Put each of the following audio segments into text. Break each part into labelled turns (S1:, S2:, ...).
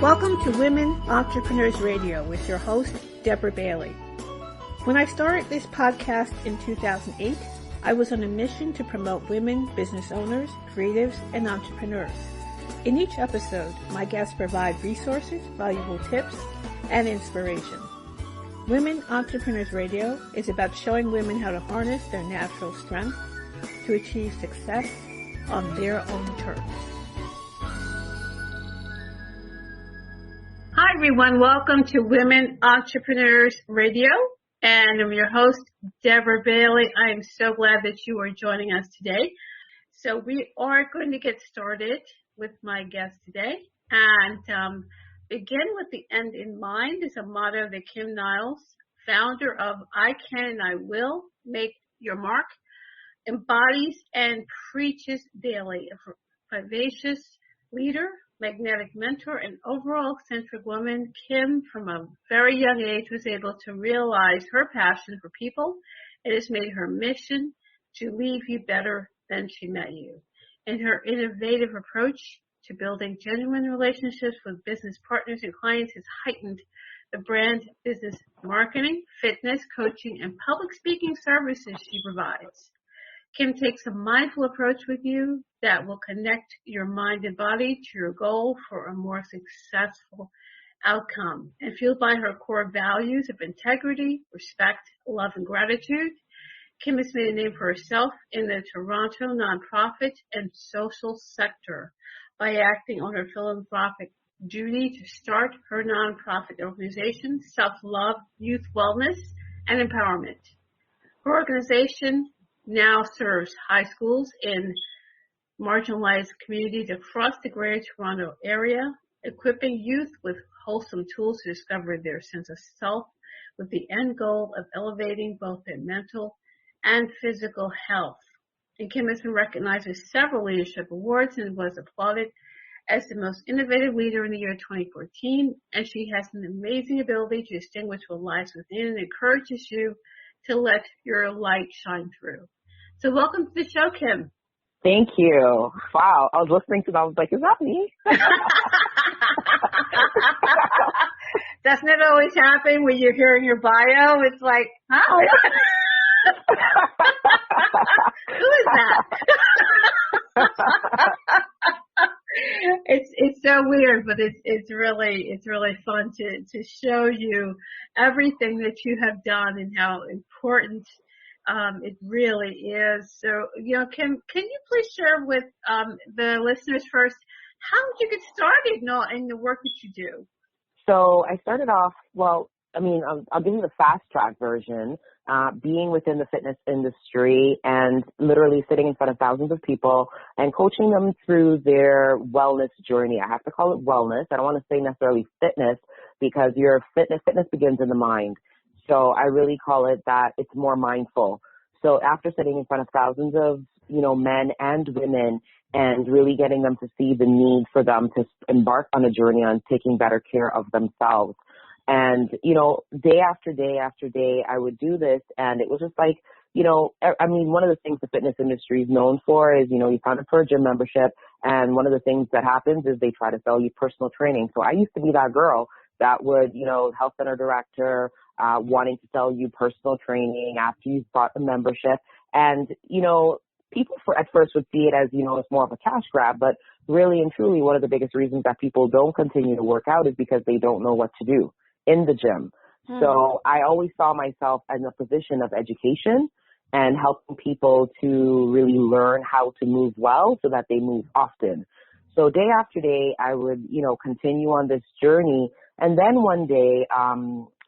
S1: Welcome to Women Entrepreneurs Radio with your host, Deborah Bailey. When I started this podcast in 2008, I was on a mission to promote women business owners, creatives, and entrepreneurs. In each episode, my guests provide resources, valuable tips, and inspiration. Women Entrepreneurs Radio is about showing women how to harness their natural strength to achieve success on their own terms. Hi everyone, welcome to Women Entrepreneurs Radio, and I'm your host, Deborah Bailey. I am so glad that you are joining us today. So we are going to get started with my guest today, and begin with the end in mind is a motto that Kym Niles, founder of I Can and I Will Make Your Mark, embodies and preaches daily. A vivacious leader, magnetic mentor, and overall eccentric woman, Kym, from a very young age, was able to realize her passion for people. It has made her mission to leave you better than she met you. And her innovative approach to building genuine relationships with business partners and clients has heightened the brand business marketing, fitness, coaching, and public speaking services she provides. Kym takes a mindful approach with you that will connect your mind and body to your goal for a more successful outcome. And fueled by her core values of integrity, respect, love, and gratitude, Kym has made a name for herself in the Toronto nonprofit and social sector by acting on her philanthropic duty to start her nonprofit organization, Selflove Youth Wellness and Empowerment. Her organization now serves high schools in marginalized communities across the Greater Toronto area, equipping youth with wholesome tools to discover their sense of self with the end goal of elevating both their mental and physical health. And Kym has been recognized with several leadership awards and was applauded as the most innovative leader in the year 2014. And she has an amazing ability to distinguish what lies within and encourages you to let your light shine through. So welcome to the show, Kym.
S2: Thank you. Wow. I was listening to that. I was like, is that me?
S1: Doesn't it always happen when you're hearing your bio? It's like, huh? Who is that? It's so weird, but it's really fun to show you everything that you have done and how important it really is. So, Kym, can you please share with the listeners first, how did you get started in the work that you do?
S2: So I started off, I'll give you the fast track version, being within the fitness industry and literally sitting in front of thousands of people and coaching them through their wellness journey. I have to call it wellness. I don't want to say necessarily fitness because your fitness begins in the mind. So I really call it that it's more mindful. So after sitting in front of thousands of, men and women and really getting them to see the need for them to embark on a journey on taking better care of themselves. And, day after day after day, I would do this. And it was just like, one of the things the fitness industry is known for is, you sign up for a gym membership. And one of the things that happens is they try to sell you personal training. So I used to be that girl that would, health center director, wanting to sell you personal training after you've bought a membership. And, people at first would see it as, it's more of a cash grab, but really and truly one of the biggest reasons that people don't continue to work out is because they don't know what to do in the gym. So I always saw myself in a position of education and helping people to really learn how to move well so that they move often. So day after day, I would, continue on this journey. And then one day,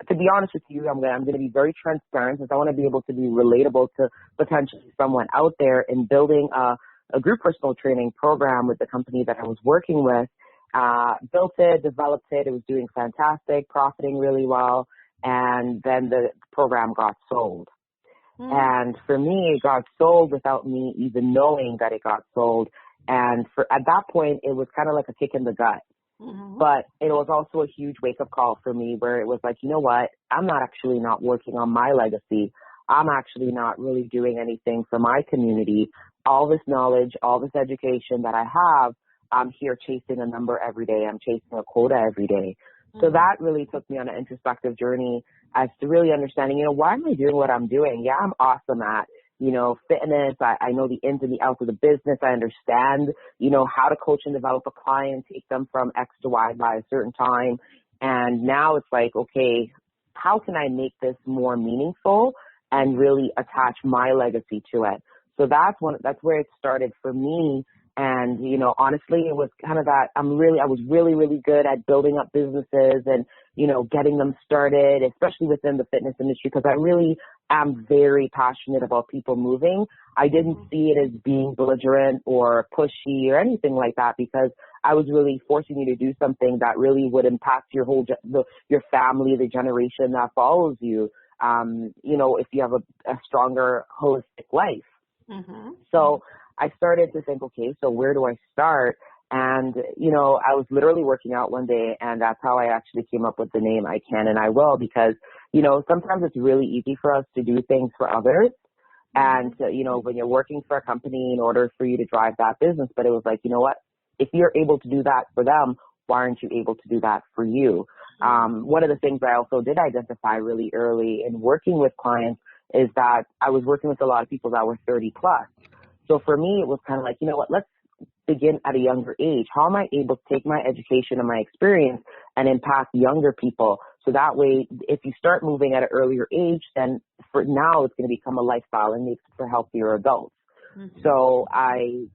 S2: to be honest with you, I'm going to be very transparent because I want to be able to be relatable to potentially someone out there in building a group personal training program with the company that I was working with. Built it, developed it. It was doing fantastic, profiting really well. And then the program got sold. And for me, it got sold without me even knowing that it got sold. And at that point, it was kind of like a kick in the gut. But it was also a huge wake-up call for me where it was like, you know what? I'm not working on my legacy. I'm actually not really doing anything for my community. All this knowledge, all this education that I have, I'm here chasing a number every day. I'm chasing a quota every day. So that really took me on an introspective journey as to really understanding, why am I doing what I'm doing? Yeah, I'm awesome at, fitness. I know the ins and the outs of the business. I understand, how to coach and develop a client, take them from X to Y by a certain time. And now it's like, okay, how can I make this more meaningful and really attach my legacy to it? So that's where it started for me. And, honestly, it was kind of that I was really, really good at building up businesses and, getting them started, especially within the fitness industry, because I really am very passionate about people moving. I didn't see it as being belligerent or pushy or anything like that, because I was really forcing you to do something that really would impact your whole, your family, the generation that follows you, if you have a stronger holistic life. Mm-hmm. So I started to think, okay, so where do I start? And, I was literally working out one day, and that's how I actually came up with the name I Can and I Will, because, sometimes it's really easy for us to do things for others. And, when you're working for a company in order for you to drive that business, but it was like, you know what, if you're able to do that for them, why aren't you able to do that for you? One of the things I also did identify really early in working with clients is that I was working with a lot of people that were 30 plus. So for me, it was kind of like, you know what, let's begin at a younger age. How am I able to take my education and my experience and impact younger people? So that way, if you start moving at an earlier age, then for now it's going to become a lifestyle and makes for healthier adults. Mm-hmm. So I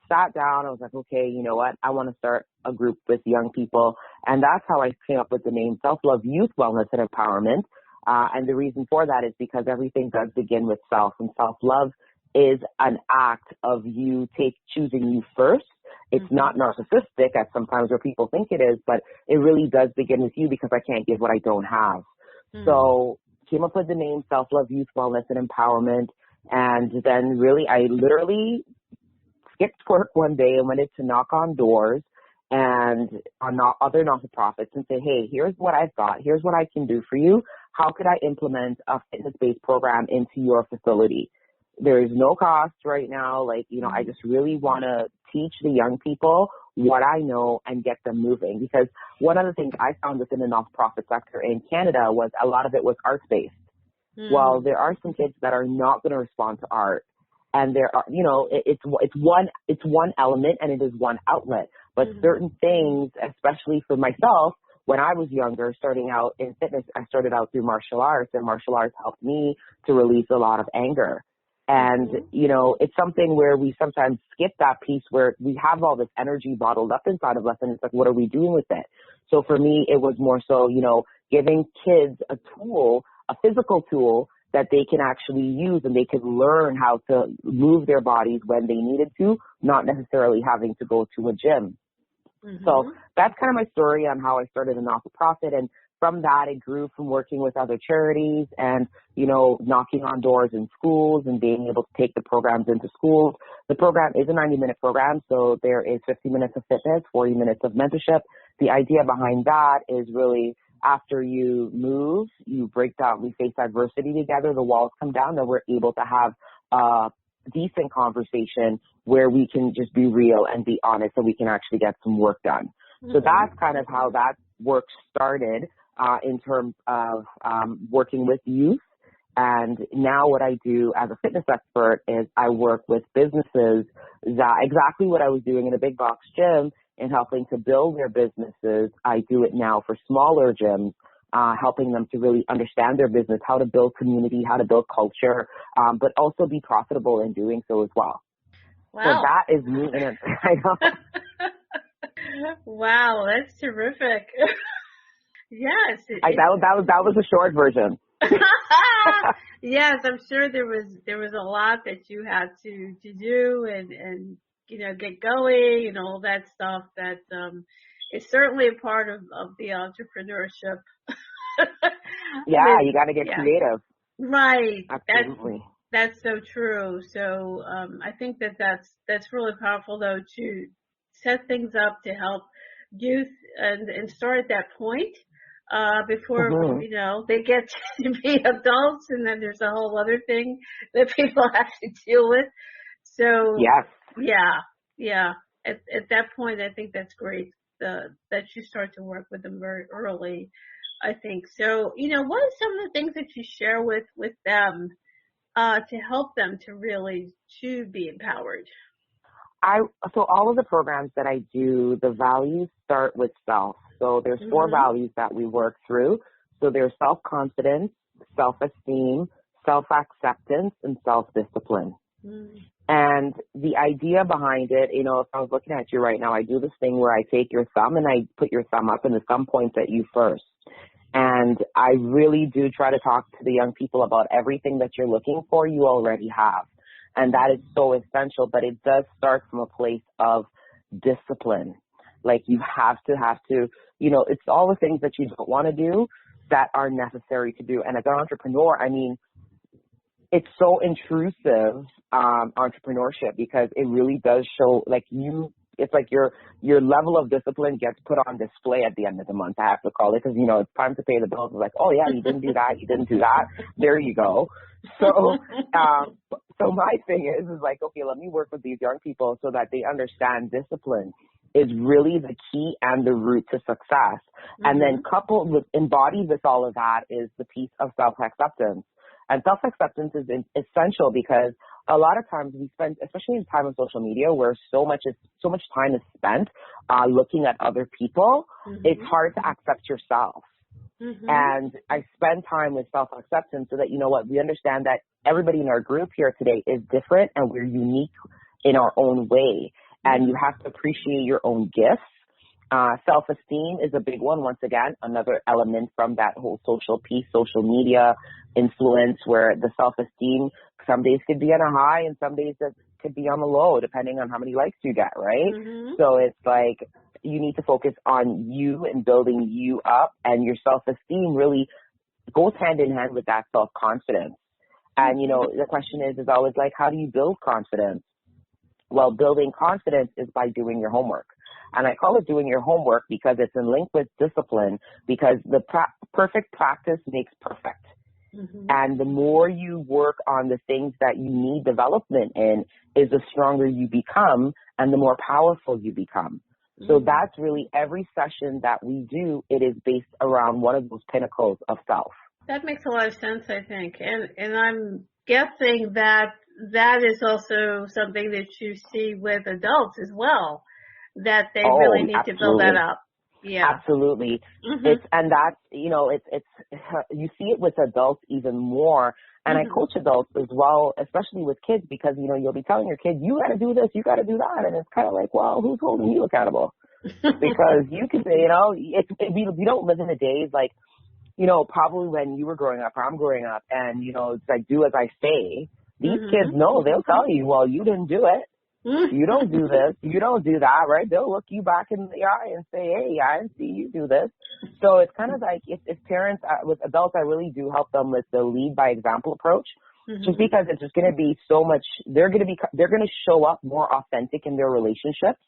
S2: sat down. I was like, okay, you know what? I want to start a group with young people. And that's how I came up with the name Selflove Youth Wellness and Empowerment. And the reason for that is because everything does begin with self, and self-love is an act of you choosing you first. It's not narcissistic as sometimes where people think it is, but it really does begin with you, because I can't give what I don't have. So came up with the name Self-Love Youth Wellness and Empowerment. And then really, I literally skipped work one day and went in to knock on doors and on other non-profits and say, hey, here's what I've got. Here's what I can do for you. How could I implement a fitness-based program into your facility? There is no cost right now. I just really want to teach the young people what I know and get them moving. Because one of the things I found within the nonprofit sector in Canada was a lot of it was art-based. Well, there are some kids that are not going to respond to art. And there are, it's one element and it is one outlet. But certain things, especially for myself, when I was younger, starting out in fitness, I started out through martial arts, and martial arts helped me to release a lot of anger. And, it's something where we sometimes skip that piece where we have all this energy bottled up inside of us, and it's like, what are we doing with it? So for me, it was more so, giving kids a tool, a physical tool that they can actually use, and they can learn how to move their bodies when they needed to, not necessarily having to go to a gym. So that's kind of my story on how I started a not-for-profit. And from that, it grew from working with other charities and, knocking on doors in schools and being able to take the programs into schools. The program is a 90-minute program, so there is 50 minutes of fitness, 40 minutes of mentorship. The idea behind that is really after you move, you break down, we face adversity together, the walls come down, and we're able to have a decent conversation where we can just be real and be honest, so we can actually get some work done. So that's kind of how that work started in terms of working with youth. And now what I do as a fitness expert is I work with businesses that exactly what I was doing in a big box gym and helping to build their businesses. I do it now for smaller gyms, helping them to really understand their business, how to build community, how to build culture, but also be profitable in doing so as well. Wow. So that is me. I know.
S1: Wow, that's terrific. Yes.
S2: That was a short version.
S1: Yes, I'm sure there was a lot that you had to do and get going and all that stuff that is certainly a part of the entrepreneurship.
S2: Yeah, you got to get creative.
S1: Right.
S2: Absolutely.
S1: That's so true. So I think that's really powerful though, to set things up to help youth and start at that point. Before, they get to be adults, and then there's a whole other thing that people have to deal with. So,
S2: yes.
S1: Yeah. at that point, I think that's great that you start to work with them very early. I think so. What are some of the things that you share with them to help them to really to be empowered?
S2: So all of the programs that I do, the values start with self. So there's 4 values that we work through. So there's self-confidence, self-esteem, self-acceptance, and self-discipline. And the idea behind it, if I was looking at you right now, I do this thing where I take your thumb and I put your thumb up and the thumb points at you first. And I really do try to talk to the young people about everything that you're looking for, you already have. And that is so essential, but it does start from a place of discipline. Like you have to, it's all the things that you don't want to do that are necessary to do. And as an entrepreneur, I mean, it's so intrusive, entrepreneurship, because it really does show it's like your level of discipline gets put on display at the end of the month, I have to call it, because, it's time to pay the bills. It's like, oh yeah, you didn't do that. You didn't do that. There you go. So, so my thing is like, okay, let me work with these young people so that they understand discipline is really the key and the route to success. And then coupled with, embodied with all of that is the piece of self-acceptance. And self-acceptance is essential because a lot of times we spend, especially in time on social media, where so much time is spent looking at other people, it's hard to accept yourself. And I spend time with self-acceptance so that, we understand that everybody in our group here today is different and we're unique in our own way. And you have to appreciate your own gifts. Self-esteem is a big one. Once again, another element from that whole social piece, social media influence, where the self-esteem some days could be on a high and some days it could be on the low, depending on how many likes you get, right? So it's like you need to focus on you and building you up, and your self-esteem really goes hand in hand with that self-confidence. And, the question is always like, how do you build confidence? Well, building confidence is by doing your homework. And I call it doing your homework because it's in link with discipline, because the perfect practice makes perfect. And the more you work on the things that you need development in, is the stronger you become and the more powerful you become. So that's really every session that we do, it is based around one of those pinnacles of self.
S1: That makes a lot of sense, I think. And I'm guessing that is also something that you see with adults as well, that they really need to build that up. Yeah, absolutely.
S2: It's you see it with adults even more. And I coach adults as well, especially with kids, because, you'll be telling your kid, you got to do this, you got to do that. And it's kind of like, well, who's holding you accountable? Because you can say, we don't live in the days like, probably when you were growing up or I'm growing up, and, it's like, do as I say. These kids know, they'll tell you, well, you didn't do it. You don't do this. You don't do that, right? They'll look you back in the eye and say, hey, I didn't see you do this. So it's kind of like if parents, with adults, I really do help them with the lead by example approach, just because it's just going to be so much, they're going to show up more authentic in their relationships.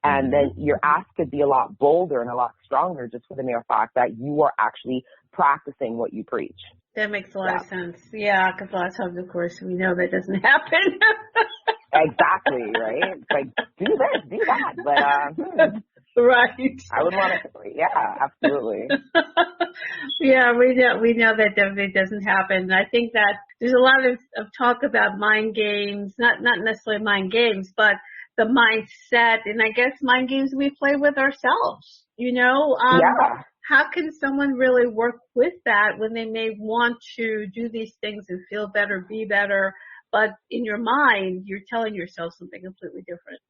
S2: And then your ask could be a lot bolder and a lot stronger, just for the mere fact that you are actually practicing what you preach.
S1: That makes a lot of sense. Yeah, because a lot of times, of course, we know that doesn't happen.
S2: Exactly, right? It's like, do this, do that. But,
S1: right.
S2: I would want to, yeah, absolutely.
S1: Yeah, we know that definitely doesn't happen. I think that there's a lot of talk about mind games, not necessarily mind games, but the mindset, and I guess mind games we play with ourselves,
S2: Yeah.
S1: How can someone really work with that when they may want to do these things and feel better, be better, but in your mind, you're telling yourself something completely different?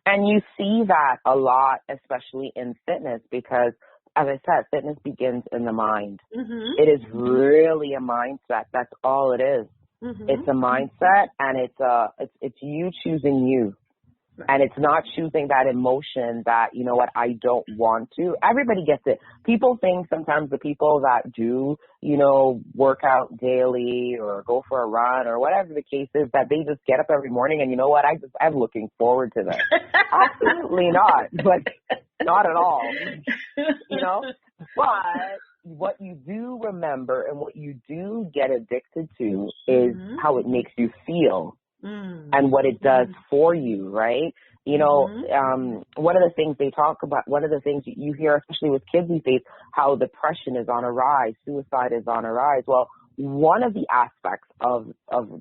S2: And you see that a lot, especially in fitness, because, as I said, fitness begins in the mind. It is really a mindset. That's all it is. It's a mindset, and it's you choosing you. And it's not choosing that emotion that, I don't want to. Everybody gets it. People think sometimes the people that do, work out daily or go for a run or whatever the case is, that they just get up every morning and I'm looking forward to this. Absolutely not. But not at all. But what you do remember and what you do get addicted to is how it makes you feel. And what it does for you, right? You know, one of the things they talk about, one of the things you hear, especially with kids these days, how depression is on a rise, suicide is on a rise. Well, one of the aspects of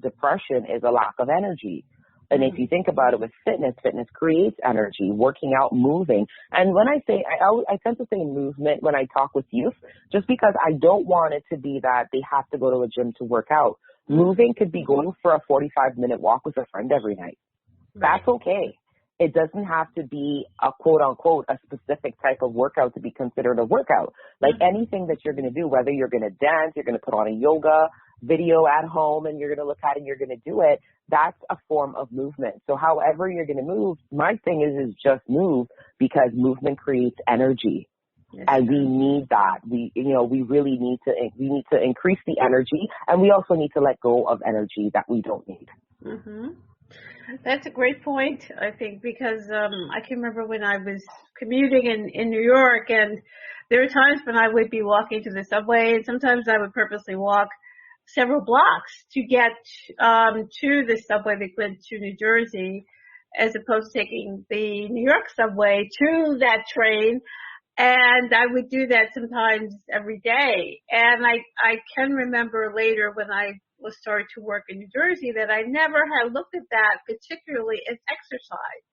S2: depression is a lack of energy. And if you think about it with fitness, fitness creates energy, working out, moving. And when I say, I tend to say movement when I talk with youth, just because I don't want it to be that they have to go to a gym to work out. Moving could be going for a 45-minute walk with a friend every night. That's okay. It doesn't have to be a quote unquote a specific type of workout to be considered a workout. Like anything that you're going to do, whether you're going to dance, you're going to put on a yoga video at home and you're going to look at it and you're going to do it, that's a form of movement. So however you're going to move, my thing is just move, because movement creates energy. And we need that. We really need to increase the energy, and we also need to let go of energy that we don't need.
S1: That's a great point, I think, because I can remember when I was commuting in New York, and there were times when I would be walking to the subway, and sometimes I would purposely walk several blocks to get to the subway that went to New Jersey, as opposed to taking the New York subway to that train. And I would do that sometimes every day. And I can remember later when I was started to work in New Jersey that I never had looked at that particularly as exercise.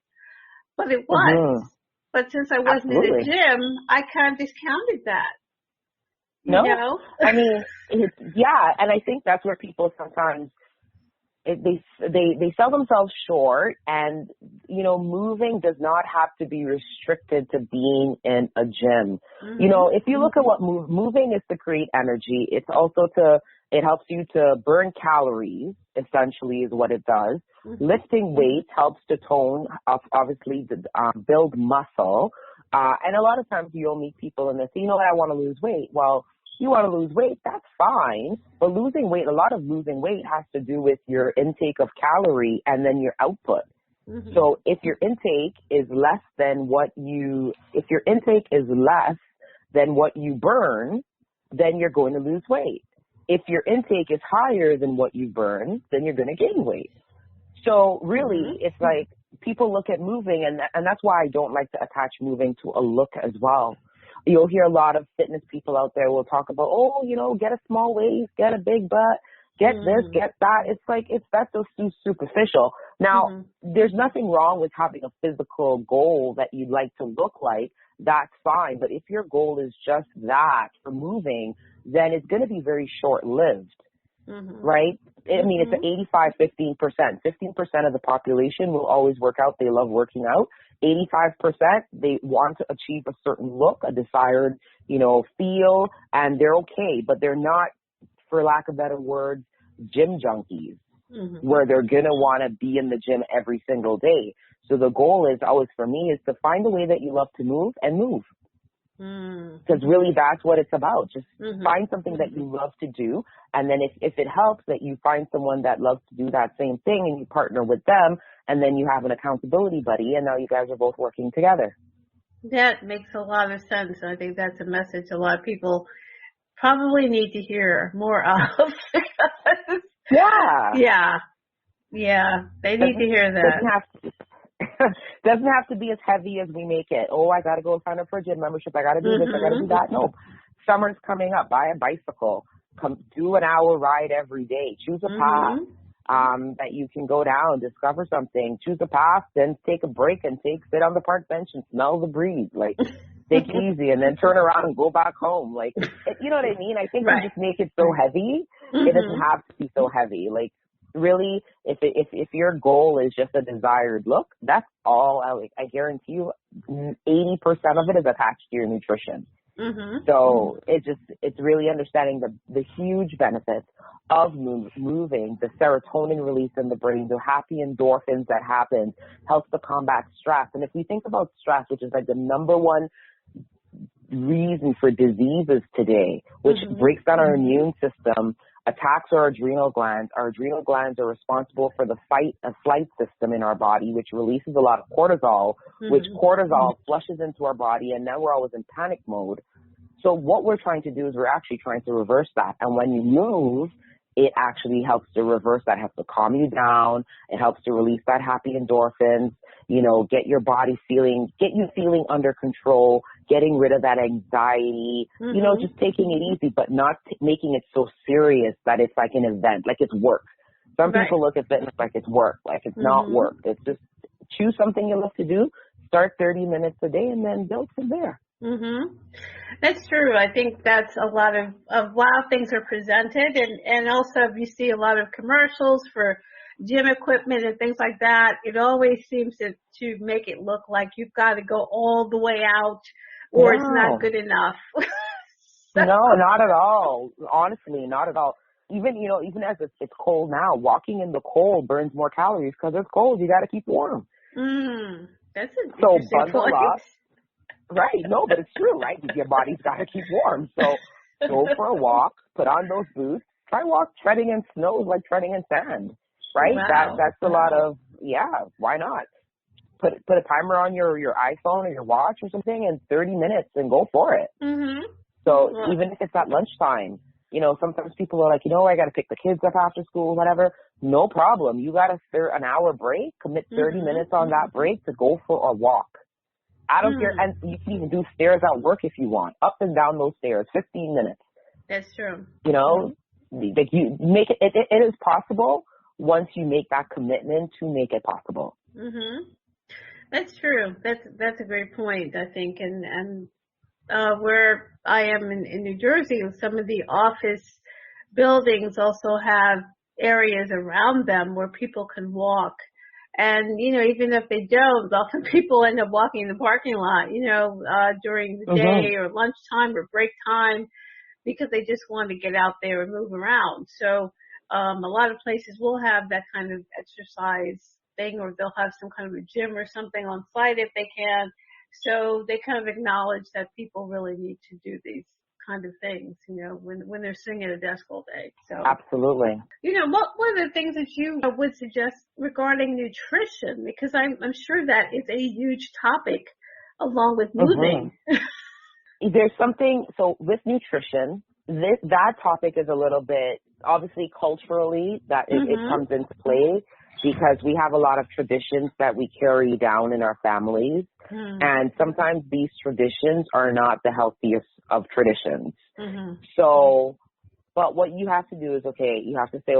S1: But it was. But since I wasn't in the gym, I kind of discounted that. You know?
S2: I mean, and I think that's where people sometimes they sell themselves short, and you know, moving does not have to be restricted to being in a gym. You know, if you look at what moving is to create energy, it's also it helps you to burn calories, essentially is what it does. Lifting weights helps to tone, obviously, build muscle. And a lot of times you'll meet people and they say, you know what, I want to lose weight. Well, you want to lose weight, that's fine. But losing weight, a lot of losing weight has to do with your intake of calorie and then your output. So if your intake is less than what you burn, then you're going to lose weight. If your intake is higher than what you burn, then you're going to gain weight. So really, it's like people look at moving, and that's why I don't like to attach moving to a look as well. You'll hear a lot of fitness people out there will talk about, oh, you know, get a small waist, get a big butt, get this, get that. It's like, that's so superficial. Now, there's nothing wrong with having a physical goal that you'd like to look like. That's fine. But if your goal is just that for moving, then it's going to be very short-lived, right? I mean, it's an 85-15%. 15% of the population will always work out. They love working out. 85%, they want to achieve a certain look, a desired, you know, feel, and they're okay. But they're not, for lack of better words, gym junkies, where they're going to want to be in the gym every single day. So the goal is always, for me, is to find a way that you love to move and move. Because really that's what it's about. Just find something that you love to do. And then if it helps that you find someone that loves to do that same thing and you partner with them, and then you have an accountability buddy, and now you guys are both working together.
S1: That makes a lot of sense. I think that's a message a lot of people probably need to hear more of. They need to hear that.
S2: Doesn't have to be as heavy as we make it. Oh, I got to go sign up for a gym membership. I got to do this. I got to do that. No. Summer's coming up. Buy a bicycle. Come do an hour ride every day. Choose a path that you can go down, discover something. Choose a path, then take a break and sit on the park bench and smell the breeze. Like, take it easy and then turn around and go back home. Like, you know what I mean? I think we just make it so heavy. It doesn't have to be so heavy. Like, really, if your goal is just a desired look, that's all. I guarantee you 80% of it is attached to your nutrition. So it's really understanding the huge benefits of moving, the serotonin release in the brain, the happy endorphins that happen, helps to combat stress. And if we think about stress, which is like the number one reason for diseases today, which breaks down our immune system, attacks our adrenal glands. Our adrenal glands are responsible for the fight and flight system in our body, which releases a lot of cortisol, which cortisol flushes into our body, and now we're always in panic mode. So what we're trying to do is we're actually trying to reverse that. And when you move, it actually helps to reverse that. It helps to calm you down. It helps to release that happy endorphins. get your body get you feeling under control, getting rid of that anxiety, just taking it easy, but not making it so serious that it's like an event, like it's work. Some people look at fitness like it's work, like it's not work. It's just choose something you love to do, start 30 minutes a day, and then build from there.
S1: That's true. I think that's a lot of how things are presented, and also you see a lot of commercials for gym equipment and things like that. It always seems to make it look like you've got to go all the way out, or it's not good enough.
S2: No, not at all. Honestly, not at all. Even as it's cold now, walking in the cold burns more calories because it's cold. You got to keep warm.
S1: That's an interesting point.
S2: Up. Right. No, but it's true, right? Your body's got to keep warm. So go for a walk, put on those boots, try treading in snow like treading in sand, right?
S1: Wow.
S2: That's a lot of, why not? Put a timer on your iPhone or your watch or something and 30 minutes and go for it. So even if it's at lunchtime, sometimes people are like, I got to pick the kids up after school, whatever. No problem. You got an hour break, commit 30 minutes on that break to go for a walk. I don't care. And you can even do stairs at work if you want. Up and down those stairs, 15 minutes.
S1: That's true.
S2: Like you make it is possible once you make that commitment to make it possible.
S1: That's true. That's a great point, I think. And where I am in New Jersey, some of the office buildings also have areas around them where people can walk. And, even if they don't, often people end up walking in the parking lot, during the day or lunchtime or break time because they just want to get out there and move around. So a lot of places will have that kind of exercise thing, or they'll have some kind of a gym or something on site if they can. So they kind of acknowledge that people really need to do these kind of things, when they're sitting at a desk all day. So
S2: absolutely.
S1: What were the things that you would suggest regarding nutrition? Because I'm sure that is a huge topic along with moving.
S2: There's something, so with nutrition, that topic is a little bit, obviously culturally, that it comes into play because we have a lot of traditions that we carry down in our families. And sometimes these traditions are not the healthiest of traditions. So, but what you have to do is, you have to say,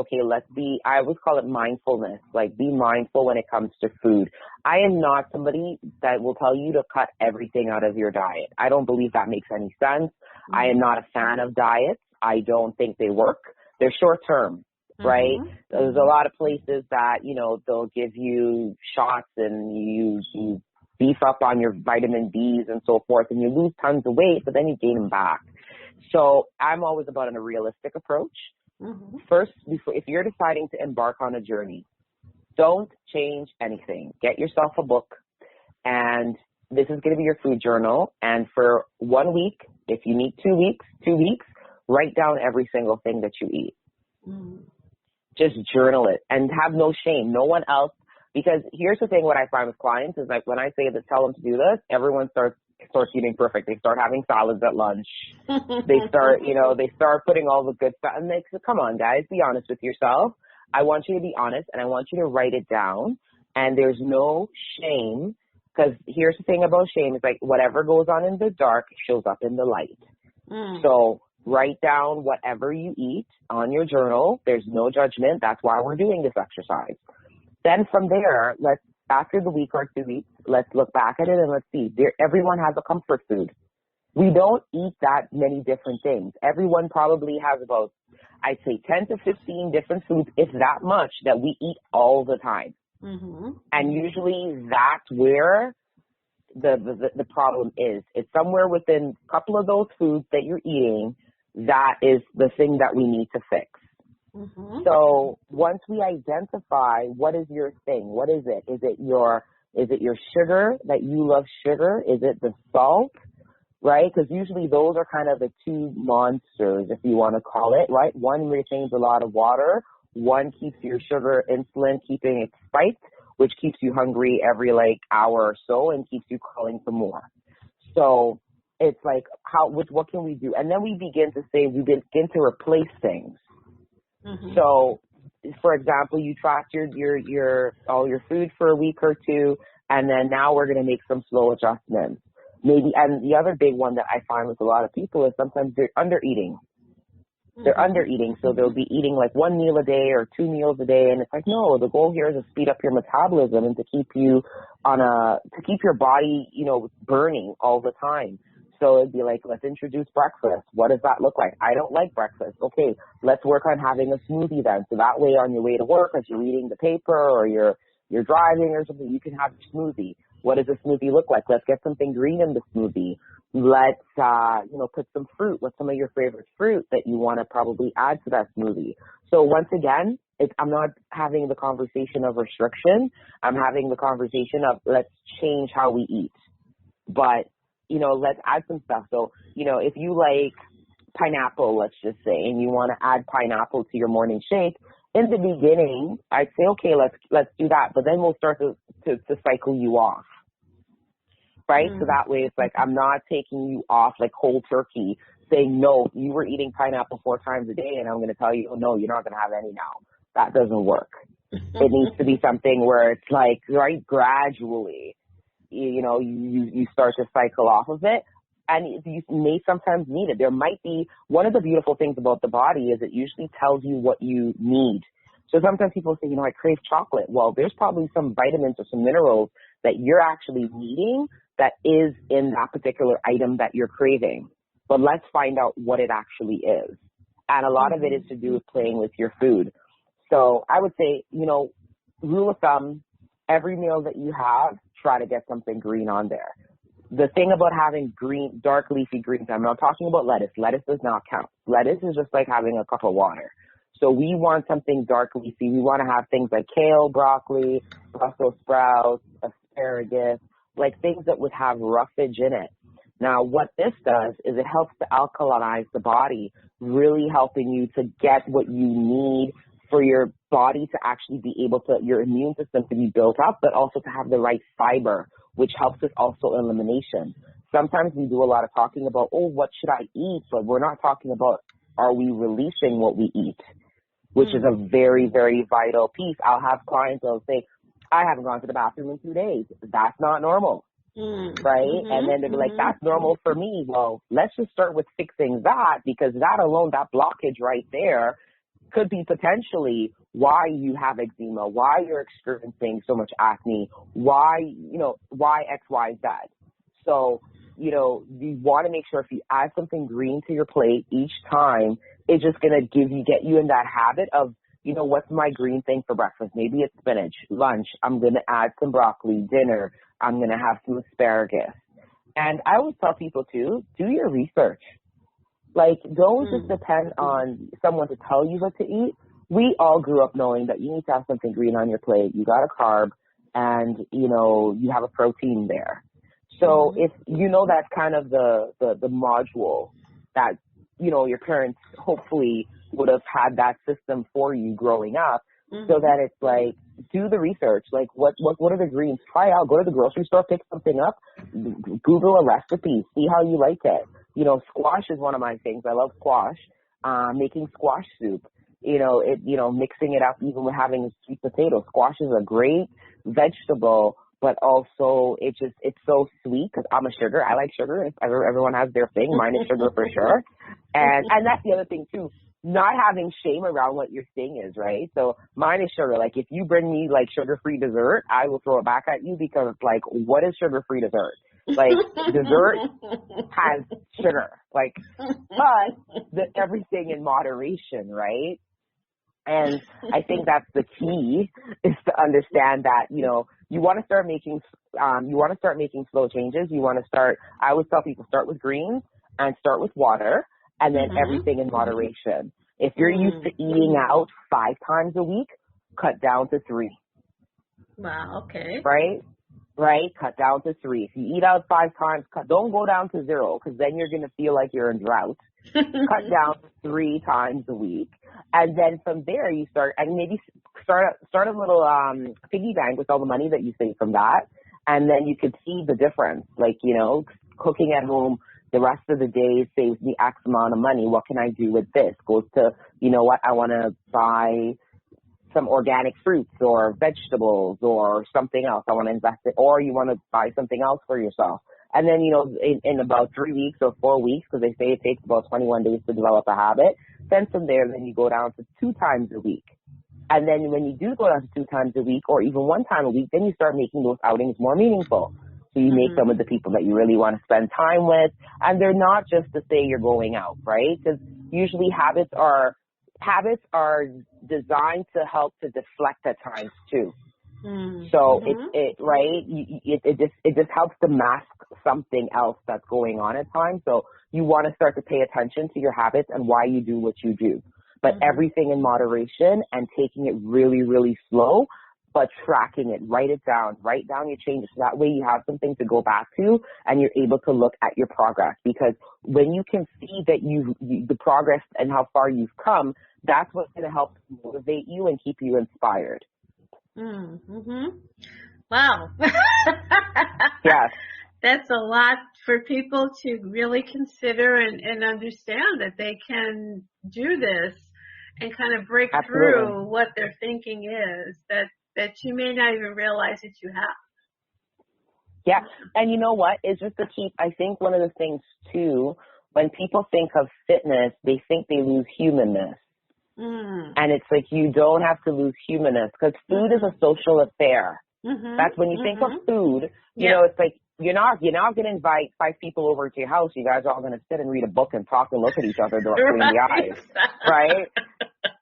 S2: I always call it mindfulness, like be mindful when it comes to food. I am not somebody that will tell you to cut everything out of your diet. I don't believe that makes any sense. I am not a fan of diets. I don't think they work. They're short term. Right? There's a lot of places that, they'll give you shots and you beef up on your vitamin Bs and so forth, and you lose tons of weight, but then you gain them back. So I'm always about a realistic approach. First, if you're deciding to embark on a journey, don't change anything. Get yourself a book, and this is going to be your food journal. And for 1 week, if you need 2 weeks, write down every single thing that you eat. Just journal it and have no shame. No one else, because here's the thing, what I find with clients is like when I say that tell them to do this, everyone starts eating perfect. They start having salads at lunch. They start putting all the good stuff. And they say, come on, guys, be honest with yourself. I want you to be honest, and I want you to write it down. And there's no shame, because here's the thing about shame. It's like whatever goes on in the dark shows up in the light. So write down whatever you eat on your journal. There's no judgment. That's why we're doing this exercise. Then from there, after the week or 2 weeks, let's look back at it and let's see. Everyone has a comfort food. We don't eat that many different things. Everyone probably has about, I'd say, 10 to 15 different foods, if that much, that we eat all the time. And usually that's where the problem is. It's somewhere within a couple of those foods that you're eating that is the thing that we need to fix. So once we identify what is your thing, what is it? Is it your sugar, that you love sugar? Is it the salt, right? Because usually those are kind of the two monsters, if you want to call it, right? One retains a lot of water. One keeps your sugar, insulin, keeping it spiked, which keeps you hungry every hour or so and keeps you calling for more. So it's like, what can we do? And then we begin to replace things. So, for example, you track your all your food for a week or two. And then now we're going to make some slow adjustments. Maybe, and the other big one that I find with a lot of people is sometimes they're under eating. They're under eating, so they'll be eating like 1 meal a day or 2 meals a day, and it's like, no, the goal here is to speed up your metabolism and to keep you to keep your body, burning all the time. So it'd be like, let's introduce breakfast. What does that look like? I don't like breakfast. Okay, let's work on having a smoothie then. So that way on your way to work, as you're reading the paper or you're driving or something, you can have a smoothie. What does a smoothie look like? Let's get something green in the smoothie. Let's, put some fruit. What's some of your favorite fruit that you want to probably add to that smoothie? So once again, I'm not having the conversation of restriction. I'm having the conversation of let's change how we eat. But, let's add some stuff. So, if you like pineapple, let's just say, and you want to add pineapple to your morning shake, in the beginning, I'd say, okay, let's do that. But then we'll start to cycle you off. Right? So that way it's like, I'm not taking you off like cold turkey saying, no, you were eating pineapple 4 times a day. And I'm going to tell you, oh, no, you're not going to have any now. That doesn't work. It needs to be something where it's like, right, gradually, you start to cycle off of it. And you may sometimes need it. There might be, one of the beautiful things about the body is it usually tells you what you need. So sometimes people say, I crave chocolate. Well, there's probably some vitamins or some minerals that you're actually needing that is in that particular item that you're craving. But let's find out what it actually is. And a lot of it is to do with playing with your food. So I would say, rule of thumb, every meal that you have, try to get something green on there. The thing about having green, dark leafy greens, I'm not talking about lettuce. Lettuce does not count. Lettuce is just like having a cup of water. So we want something dark leafy. We want to have things like kale, broccoli, Brussels sprouts, asparagus, like things that would have roughage in it. Now, what this does is it helps to alkalinize the body, really helping you to get what you need for your body to actually be able to, your immune system to be built up, but also to have the right fiber, which helps with also elimination. Sometimes we do a lot of talking about, what should I eat? But we're not talking about, are we releasing what we eat, which is a very, very vital piece. I'll have clients that'll say, I haven't gone to the bathroom in 2 days. That's not normal, right? And then they'll be like, that's normal for me. Well, let's just start with fixing that, because that alone, that blockage right there could be potentially why you have eczema, why you're experiencing so much acne, why X, Y, Z. So, you want to make sure if you add something green to your plate each time, it's just going to get you in that habit of, what's my green thing for breakfast? Maybe it's spinach. Lunch, I'm going to add some broccoli. Dinner, I'm going to have some asparagus. And I always tell people too, do your research. Like, don't just depend on someone to tell you what to eat. We all grew up knowing that you need to have something green on your plate. You got a carb and, you have a protein there. So if that's kind of the module that, your parents hopefully would have had that system for you growing up, so that it's like, do the research. Like, what are the greens? Try out, go to the grocery store, pick something up, Google a recipe, see how you like it. Squash is one of my things. I love squash. Making squash soup, mixing it up even with having a sweet potato. Squash is a great vegetable, but also it's so sweet because I'm a sugar. I like sugar. Everyone has their thing. Mine is sugar for sure. And that's the other thing too. Not having shame around what your thing is, right? So mine is sugar. Like, if you bring me like sugar-free dessert, I will throw it back at you, because like, what is sugar-free dessert? Like, dessert has sugar, like, but everything in moderation, right? And I think that's the key, is to understand that, you want to start making slow changes. I always tell people, start with greens and start with water, and then everything in moderation. If you're used to eating out 5 times a week, cut down to 3.
S1: Wow, okay.
S2: Right? Cut down to 3. If you eat out 5 times, don't go down to 0, because then you're going to feel like you're in drought. Cut down to 3 times a week. And then from there, you start, and maybe start a little piggy bank with all the money that you save from that. And then you could see the difference. Like, cooking at home the rest of the day saves me X amount of money. What can I do with this? Goes to, I want to buy some organic fruits or vegetables or something else. I want to invest it, or you want to buy something else for yourself. And then, in about 3 weeks or 4 weeks, because they say it takes about 21 days to develop a habit, then from there, then you go down to 2 times a week. And then when you do go down to 2 times a week or even 1 time a week, then you start making those outings more meaningful. So you make them with the people that you really want to spend time with. And they're not just to say you're going out, right? Because usually habits are designed to help to deflect at times too. So it just helps to mask something else that's going on at times. So you want to start to pay attention to your habits and why you do what you do. But everything in moderation and taking it really, really slow, but tracking it, write down your changes. So that way you have something to go back to and you're able to look at your progress. Because when you can see that the progress and how far you've come, that's what's going to help motivate you and keep you inspired.
S1: Wow.
S2: Yes.
S1: That's a lot for people to really consider and understand that they can do this and kind of break through what their thinking is that you may not even realize that you have.
S2: Yeah. And you know what? It's just I think one of the things too, when people think of fitness, they think they lose humanness. And it's like, you don't have to lose humanness, because food is a social affair. That's when you think of food, it's like, you're not going to invite 5 people over to your house. You guys are all going to sit and read a book and talk and look at each other directly in the eyes, right?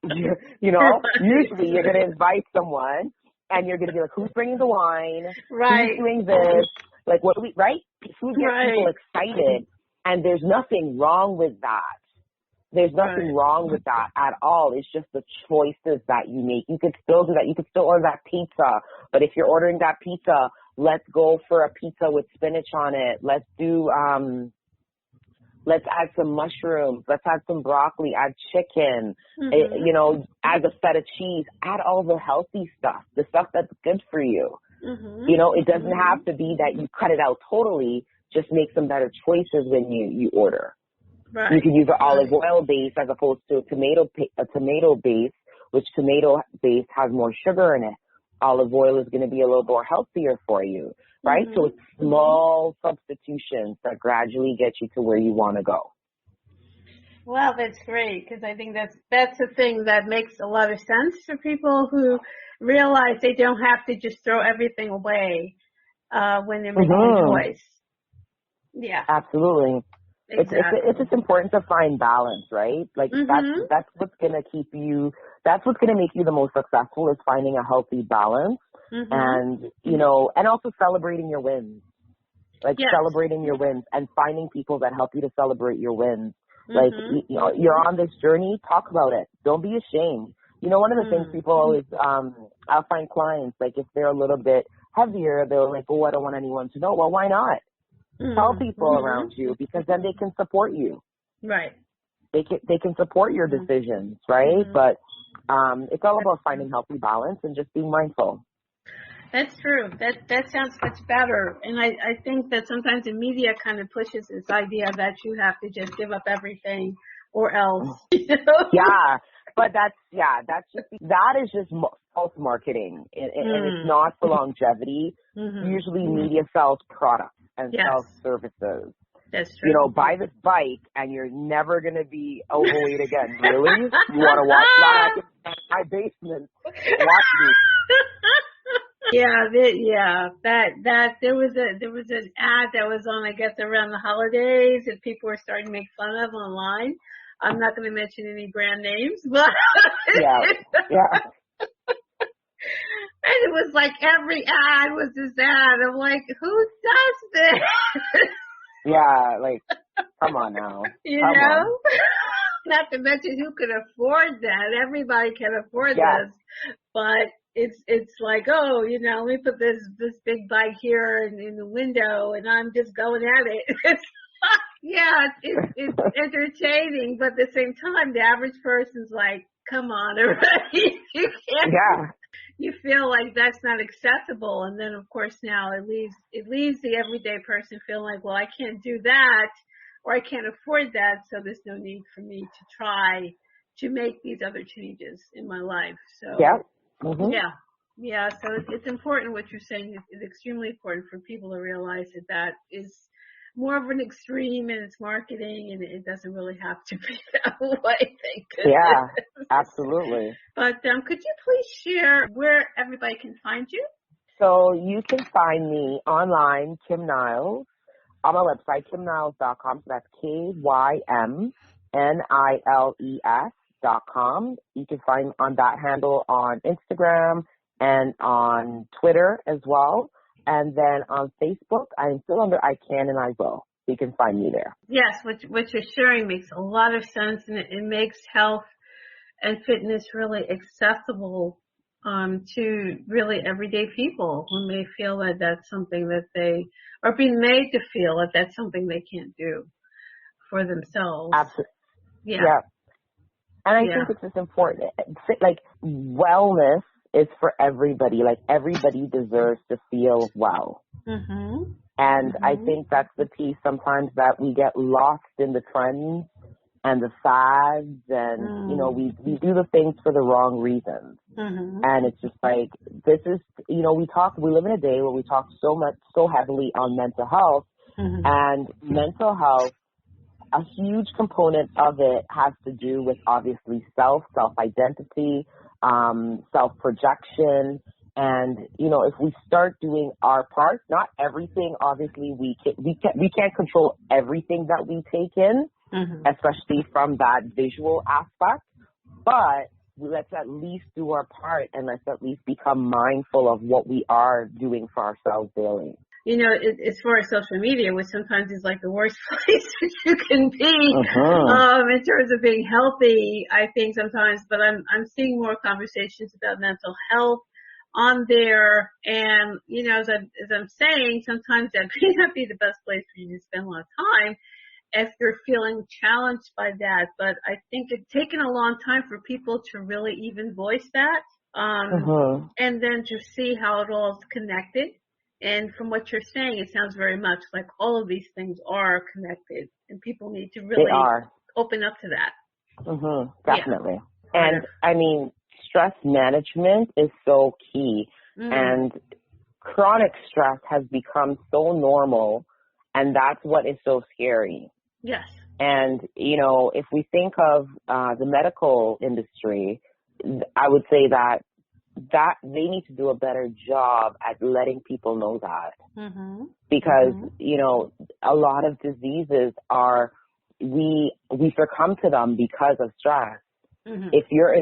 S2: Usually you're going to invite someone and you're going to be like, who's bringing the wine?
S1: Right.
S2: Who's doing this? Like, what do we, right? Food gets people excited, and there's nothing wrong with that. There's nothing wrong with that at all. It's just the choices that you make. You could still do that. You could still order that pizza. But if you're ordering that pizza, let's go for a pizza with spinach on it. Let's add some mushrooms. Let's add some broccoli. Add chicken. Add a feta cheese. Add all the healthy stuff, the stuff that's good for you. It doesn't have to be that you cut it out totally. Just make some better choices when you order.
S1: Right.
S2: You can use an olive oil base as opposed to a tomato base, which tomato base has more sugar in it. Olive oil is going to be a little more healthier for you, right? So it's small substitutions that gradually get you to where you want to go.
S1: Well, that's great, because I think that's the thing that makes a lot of sense for people who realize they don't have to just throw everything away when they're making a choice. Yeah.
S2: Absolutely.
S1: Exactly.
S2: It's just important to find balance, right? Like that's what's gonna keep you. That's what's gonna make you the most successful, is finding a healthy balance, and and also celebrating your wins. Like celebrating your wins and finding people that help you to celebrate your wins. Like you're on this journey, talk about it. Don't be ashamed. One of the things people always, I'll find clients, like if they're a little bit heavier, they're like, oh, I don't want anyone to know. Well, why not? Tell people around you, because then they can support you.
S1: Right.
S2: They can support your decisions, right? But it's all about finding healthy balance and just being mindful.
S1: That's true. That sounds much better. And I think that sometimes the media kind of pushes this idea that you have to just give up everything or else.
S2: Yeah. But that is just false marketing, and it's not for longevity. Usually media sells products and sells services.
S1: That's true.
S2: Buy this bike and you're never going to be overweight again. Really? You want to watch that? In my basement. Watch me.
S1: That there was an ad that was on, I guess, around the holidays that people were starting to make fun of online. I'm not going to mention any brand names, but and it was like every ad was this ad. I'm like, who does this?
S2: Yeah, like, come on now.
S1: Come on. Not to mention who could afford that. Everybody can afford this, but it's like, oh, let me put this big bike here in the window, and I'm just going at it. It's entertaining, but at the same time, the average person's like, come on, already. You can't. Yeah. You feel like that's not accessible, and then of course now it leaves the everyday person feeling like, well, I can't do that, or I can't afford that, so there's no need for me to try to make these other changes in my life. So
S2: Mm-hmm.
S1: Yeah. Yeah. So it's important what you're saying. It's extremely important for people to realize that that is more of an extreme in its marketing, and it doesn't really have to be that way. Thank
S2: Yeah,
S1: goodness.
S2: absolutely.
S1: But could you please share where everybody can find you?
S2: So you can find me online, Kym Niles, on my website, kymniles.com. So that's KYMNILES.com. You can find on that handle on Instagram and on Twitter as well. And then on Facebook, I'm still under I Can and I Will. You can find me there.
S1: Yes, what you're sharing makes a lot of sense, and it makes health and fitness really accessible to really everyday people who may feel that that's something that they are being made to feel that that's something they can't do for themselves.
S2: Absolutely.
S1: Yeah.
S2: And I think it's just important. Like, wellness is for everybody. Like, everybody deserves to feel well.
S1: Mm-hmm.
S2: And I think that's the piece sometimes that we get lost in the trends and the fads, and, you know, we do the things for the wrong reasons. And it's just like, this is, you know, we live in a day where we talk so heavily on mental health, and mental health, a huge component of it has to do with obviously self-identity, self-projection. And, you know, if we start doing our part, not everything, obviously we can't control everything that we take in, especially from that visual aspect, but let's at least do our part, and let's at least become mindful of what we are doing for ourselves daily.
S1: You know, as far as social media, which sometimes is like the worst place that you can be in terms of being healthy, I think sometimes, but I'm seeing more conversations about mental health on there, and, you know, as I'm saying, sometimes that may not be the best place for you to spend a lot of time if you're feeling challenged by that. But I think it's taken a long time for people to really even voice that, and then to see how it all is connected. And from what you're saying, it sounds very much like all of these things are connected, and people need to really open up to that.
S2: Definitely. Yeah. And I mean, stress management is so key, and chronic stress has become so normal, and that's what is so scary.
S1: Yes.
S2: And, you know, if we think of the medical industry, I would say that they need to do a better job at letting people know that. Because, you know, a lot of diseases we succumb to them because of stress. If your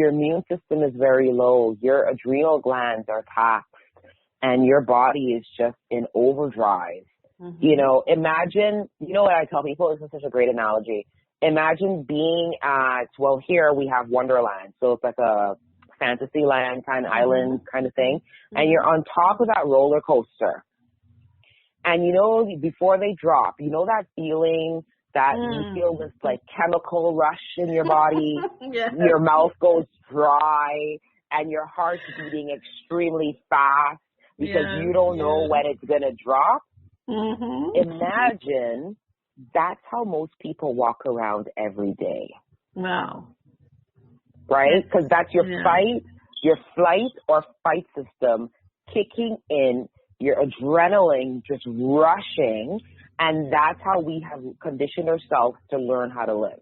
S2: immune system is very low, your adrenal glands are taxed, and your body is just in overdrive. You know, imagine, you know what I tell people, this is such a great analogy. Imagine being here we have Wonderland. So it's like a fantasy land kind of island kind of thing. And you're on top of that roller coaster. And, you know, before they drop, you know that feeling that you feel this like chemical rush in your body, your mouth goes dry, and your heart's beating extremely fast because you don't know when it's going to drop. Imagine that's how most people walk around every day.
S1: Wow.
S2: Right? Because that's your flight or fight system kicking in, your adrenaline just rushing, and that's how we have conditioned ourselves to learn how to live.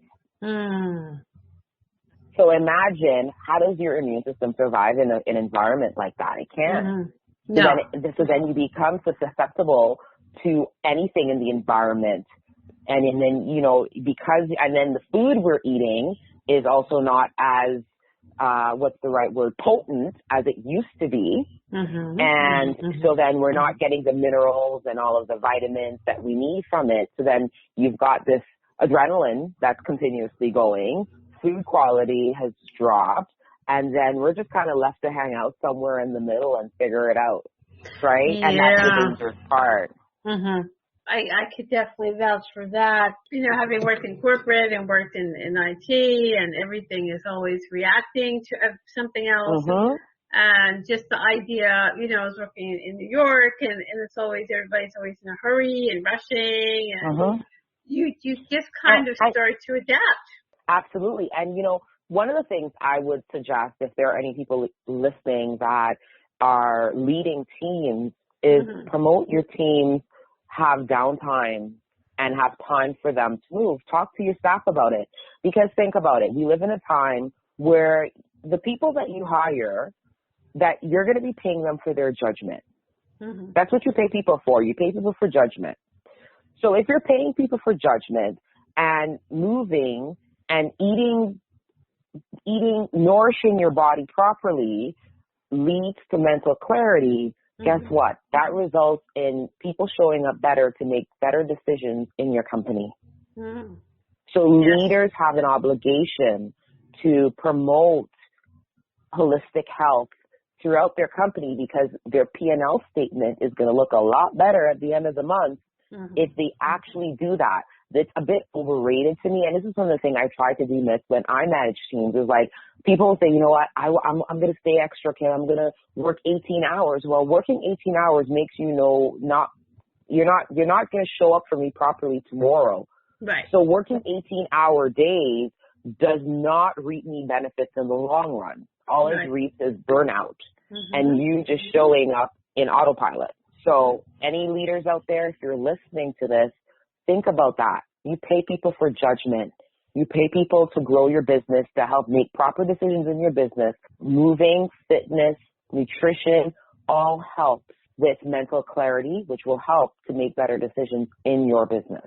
S2: So imagine, how does your immune system survive in an environment like that? It can't. So then you become susceptible to anything in the environment. And then, you know, and then the food we're eating is also not as, what's the right word, potent as it used to be. And so then we're not getting the minerals and all of the vitamins that we need from it. So then you've got this adrenaline that's continuously going. Food quality has dropped. And then we're just kind of left to hang out somewhere in the middle and figure it out. Right? And that's the dangerous part.
S1: I could definitely vouch for that. You know, having worked in corporate and worked in IT, and everything is always reacting to something else. And just the idea, you know, I was working in New York, and it's always, everybody's always in a hurry and rushing, and you just kind of start to adapt.
S2: Absolutely. And, you know, one of the things I would suggest, if there are any people listening that are leading teams, is promote your teams, have downtime, and have time for them to move. Talk to your staff about it. Because think about it. We live in a time where the people that you hire, that you're going to be paying them for their judgment. That's what you pay people for. You pay people for judgment. So if you're paying people for judgment and moving and eating, nourishing your body properly leads to mental clarity, guess what? That results in people showing up better to make better decisions in your company. So leaders have an obligation to promote holistic health throughout their company, because their P&L statement is going to look a lot better at the end of the month if they actually do that. It's a bit overrated to me, and this is one of the things I try to do when I manage teams, is like, people will say, you know what, I'm going to stay extra, Kym, I'm going to work 18 hours. Well, working 18 hours makes you're not going to show up for me properly tomorrow.
S1: Right.
S2: So working 18-hour days does not reap me benefits in the long run. All it reaps is burnout and you just showing up in autopilot. So any leaders out there, if you're listening to this, think about that. You pay people for judgment. You pay people to grow your business, to help make proper decisions in your business. Moving, fitness, nutrition, all helps with mental clarity, which will help to make better decisions in your business.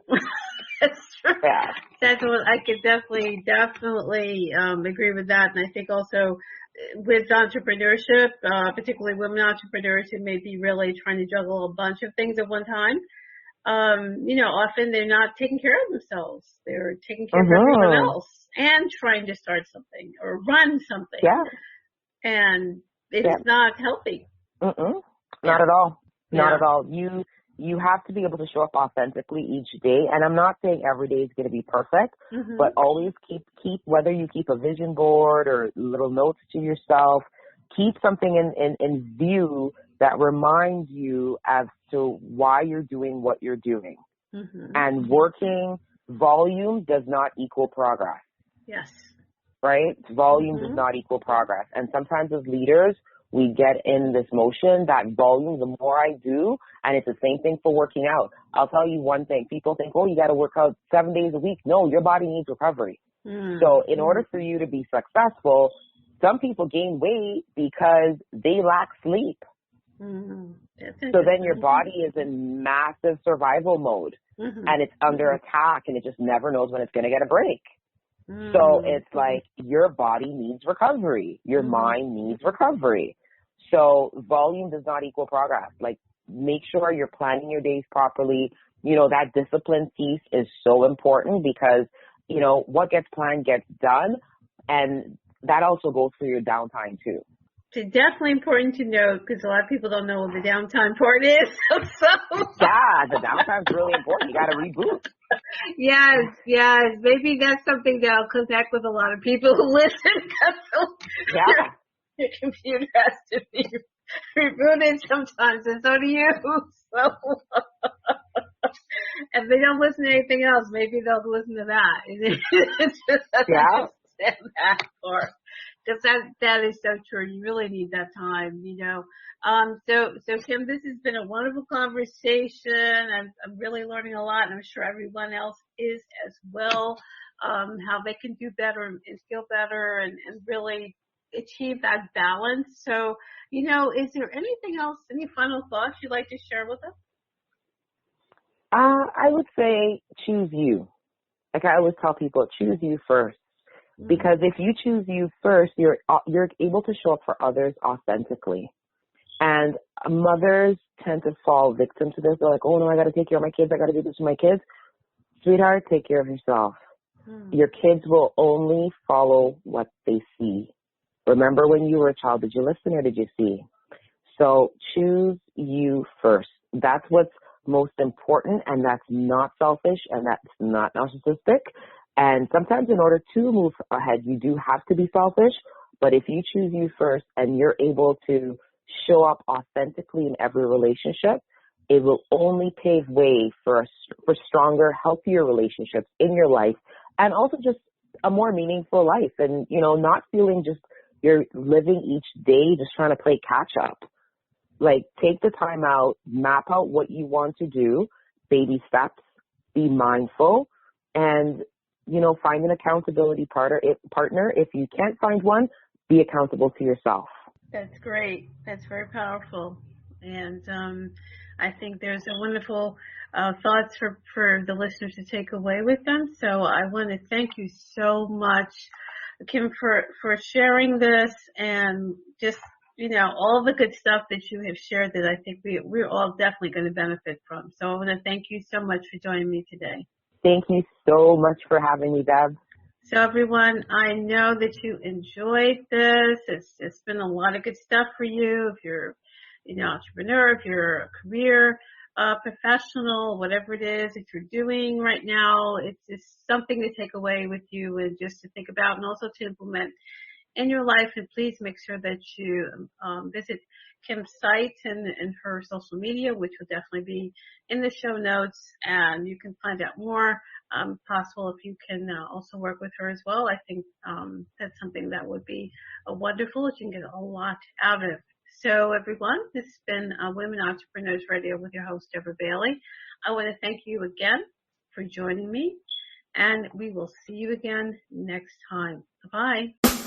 S1: That's true.
S2: Yeah.
S1: That's what I could definitely agree with that. And I think also with entrepreneurship, particularly women entrepreneurs who may be really trying to juggle a bunch of things at one time, often they're not taking care of themselves. They're taking care of everyone else and trying to start something or run something.
S2: Yeah.
S1: And it's not healthy.
S2: Not at all. Not at all. You have to be able to show up authentically each day. And I'm not saying every day is going to be perfect, but always keep, whether you keep a vision board or little notes to yourself, keep something in view that reminds you as to why you're doing what you're doing. And working volume does not equal progress.
S1: Yes.
S2: Right? Volume does not equal progress. And sometimes as leaders, we get in this motion that volume, the more I do, and it's the same thing for working out. I'll tell you one thing. People think, oh, you got to work out 7 days a week. No, your body needs recovery. So in order for you to be successful, some people gain weight because they lack sleep. So then your body is in massive survival mode and it's under attack and it just never knows when it's going to get a break. So it's like your body needs recovery. Your mind needs recovery. So volume does not equal progress. Like, make sure you're planning your days properly. That discipline piece is so important because, what gets planned gets done. And that also goes for your downtime too.
S1: It's definitely important to note because a lot of people don't know what the downtime part is.
S2: Yeah, the downtime's really important. You got to reboot.
S1: Yes. Maybe that's something that'll connect with a lot of people who listen. Your computer has to be rebooted sometimes, and so do you. So, if they don't listen to anything else, maybe they'll listen to that. It's just understand that part. Because that is so true. You really need that time, So Kym, this has been a wonderful conversation. I'm really learning a lot, and I'm sure everyone else is as well. How they can do better and feel better and really achieve that balance. So, is there anything else, any final thoughts you'd like to share with us?
S2: I would say choose you. Like I always tell people, choose you first. Because if you choose you first, you're able to show up for others authentically. And mothers tend to fall victim to this. They're like, oh no, I got to take care of my kids. I got to do this for my kids. Sweetheart, take care of yourself. Your kids will only follow what they see. Remember when you were a child, did you listen or did you see? So choose you first. That's what's most important, and that's not selfish, and that's not narcissistic. And sometimes in order to move ahead, you do have to be selfish. But if you choose you first and you're able to show up authentically in every relationship, it will only pave way for stronger, healthier relationships in your life, and also just a more meaningful life and, not feeling just you're living each day just trying to play catch up. Like, take the time out, map out what you want to do, baby steps, be mindful, and, find an accountability partner. If you can't find one, be accountable to yourself.
S1: That's great. That's very powerful. And I think there's a wonderful thoughts for the listeners to take away with them. So I want to thank you so much, Kym, for sharing this and just, all the good stuff that you have shared that I think we're all definitely going to benefit from. So I want to thank you so much for joining me today.
S2: Thank you so much for having me, Deb.
S1: So everyone, I know that you enjoyed this. It's been a lot of good stuff for you. If you're, entrepreneur, if you're a career professional, whatever it is that you're doing right now, it's just something to take away with you and just to think about and also to implement in your life. And please make sure that you visit Kym's site and her social media, which will definitely be in the show notes. And you can find out more. Possible if you can also work with her as well. I think that's something that would be wonderful. You can get a lot out of. So everyone, this has been Women Entrepreneurs Radio with your host, Deborah Bailey. I want to thank you again for joining me, and we will see you again next time. Bye-bye.